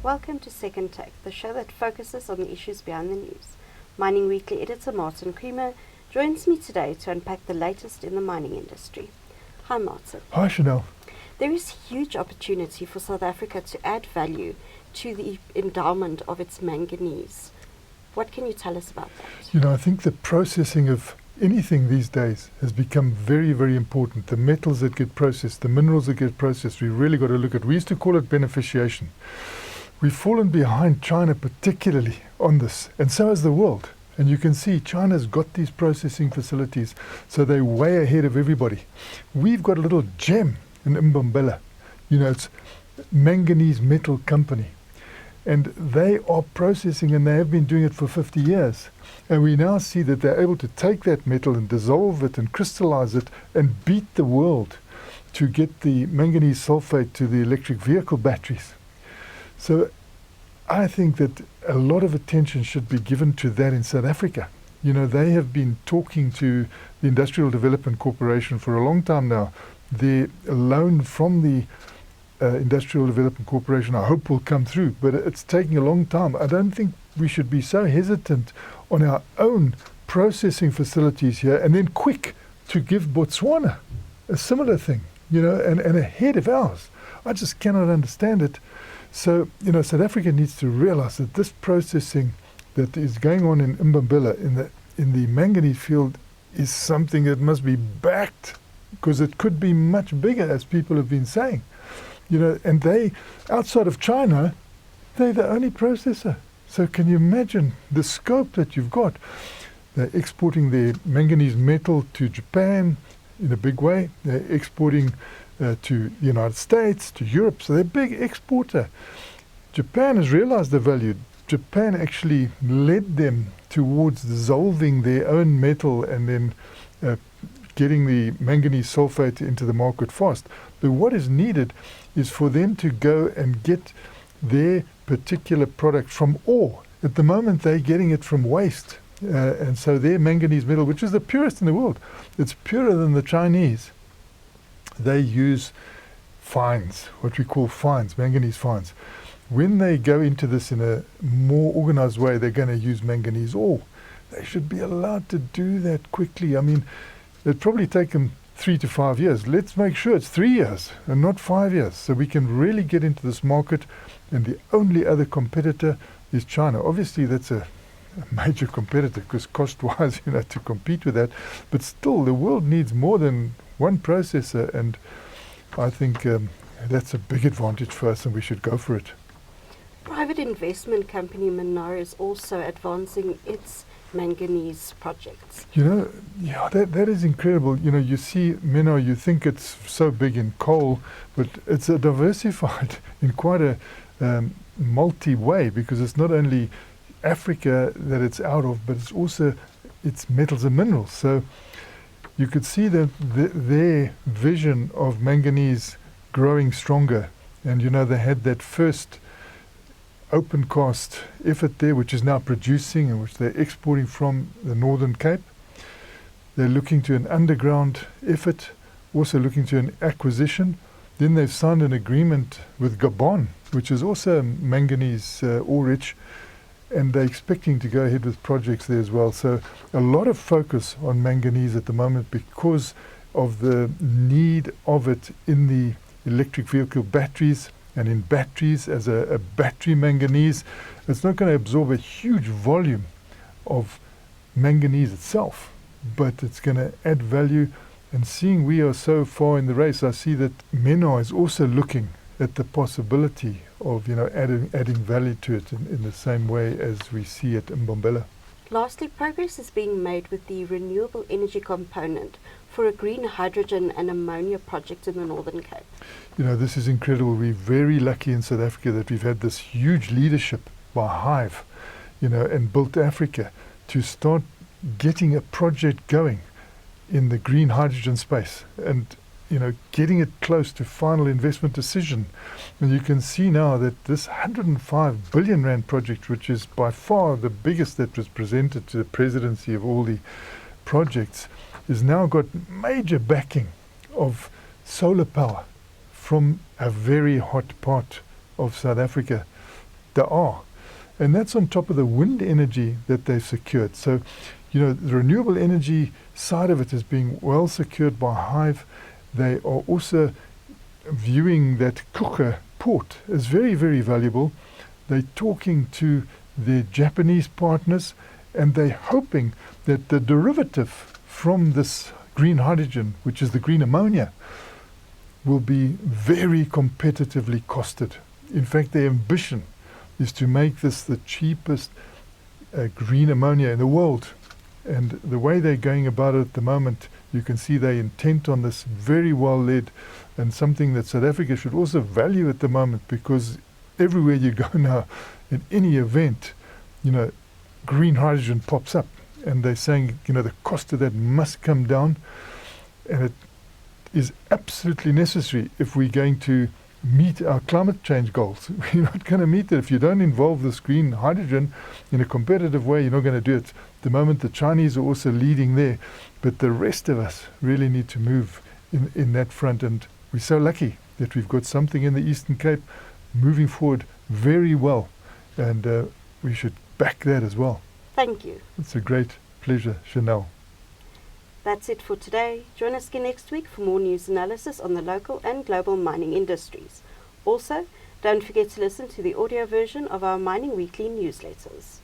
Welcome to Second Take, the show that focuses on the issues behind the news. Mining Weekly editor Martin Creamer joins me today to unpack the latest in the mining industry. Hi Martin. Hi Chanel. There is huge opportunity for South Africa to add value to the endowment of its manganese. What can you tell us about that? I think the processing of anything these days has become very, very important. The metals that get processed, the minerals that get processed, we really got to look at. We used to call it beneficiation. We've fallen behind China particularly on this, and so has the world. And you can see China's got these processing facilities, so they're way ahead of everybody. We've got a little gem in Mbombela. It's Manganese Metal Company. And they are processing, and they have been doing it for 50 years. And we now see that they're able to take that metal and dissolve it and crystallize it and beat the world to get the manganese sulfate to the electric vehicle batteries. So I think that a lot of attention should be given to that in South Africa. They have been talking to the Industrial Development Corporation for a long time now. The loan from the Industrial Development Corporation, I hope, will come through, but it's taking a long time. I don't think we should be so hesitant on our own processing facilities here and then quick to give Botswana a similar thing, and ahead of ours. I just cannot understand it. So, South Africa needs to realize that this processing that is going on in Mbombela in the manganese field is something that must be backed, because it could be much bigger, as people have been saying. And they, outside of China, they're the only processor. So can you imagine the scope that you've got? They're exporting their manganese metal to Japan in a big way. They're exporting to the United States, to Europe. So they're a big exporter. Japan has realized the value. Japan actually led them towards dissolving their own metal and then getting the manganese sulfate into the market fast. But what is needed is for them to go and get their particular product from ore. At the moment, they're getting it from waste. And so their manganese metal, which is the purest in the world, it's purer than the Chinese. They use fines, what we call fines, manganese fines. When they go into this in a more organized way, they're going to use manganese ore. They should be allowed to do that quickly. I mean, it'd probably take them 3 to 5 years. Let's make sure it's 3 years and not 5 years, so we can really get into this market. And the only other competitor is China. Obviously, that's a major competitor, because cost-wise, to compete with that. But still, the world needs more than one processor, and I think that's a big advantage for us, and we should go for it. Private investment company Menar is also advancing its manganese projects. That is incredible. You see Menar, you think it's so big in coal, but it's diversified in quite a multi-way, because it's not only Africa that it's out of, but it's metals and minerals. So you could see that their vision of manganese growing stronger. And they had that first open cast effort there, which is now producing and which they're exporting from the Northern Cape. They're looking to an underground effort, also looking to an acquisition. Then they've signed an agreement with Gabon, which is also manganese ore rich, and they're expecting to go ahead with projects there as well. So a lot of focus on manganese at the moment because of the need of it in the electric vehicle batteries, and in batteries as a battery manganese. It's not going to absorb a huge volume of manganese itself, but it's going to add value. And seeing we are so far in the race, I see that Menar is also looking at the possibility of adding value to it in the same way as we see it in Mbombela. Lastly, progress is being made with the renewable energy component for a green hydrogen and ammonia project in the Northern Cape. This is incredible. We're very lucky in South Africa that we've had this huge leadership by Hive, and Built Africa to start getting a project going in the green hydrogen space and, getting it close to final investment decision. And you can see now that this 105 billion rand project, which is by far the biggest that was presented to the presidency of all the projects, has now got major backing of solar power from a very hot part of South Africa. There are. And that's on top of the wind energy that they've secured. So, the renewable energy side of it is being well secured by Hive. They are also viewing that Kuka port as very, very valuable. They're talking to their Japanese partners, and they're hoping that the derivative from this green hydrogen, which is the green ammonia, will be very competitively costed. In fact, their ambition is to make this the cheapest green ammonia in the world. And the way they're going about it at the moment, you can see they're intent on this, very well led, and something that South Africa should also value at the moment, because everywhere you go now, in any event, green hydrogen pops up. And they're saying, the cost of that must come down. And it is absolutely necessary if we're going to meet our climate change goals. We're not going to meet it if you don't involve this green hydrogen in a competitive way. You're not going to do it. At the moment, the Chinese are also leading there, but the rest of us really need to move in that front. And we're so lucky that we've got something in the Eastern Cape moving forward very well, and we should back that as well. Thank you. It's a great pleasure, Chanel. That's it for today. Join us again next week for more news analysis on the local and global mining industries. Also, don't forget to listen to the audio version of our Mining Weekly newsletters.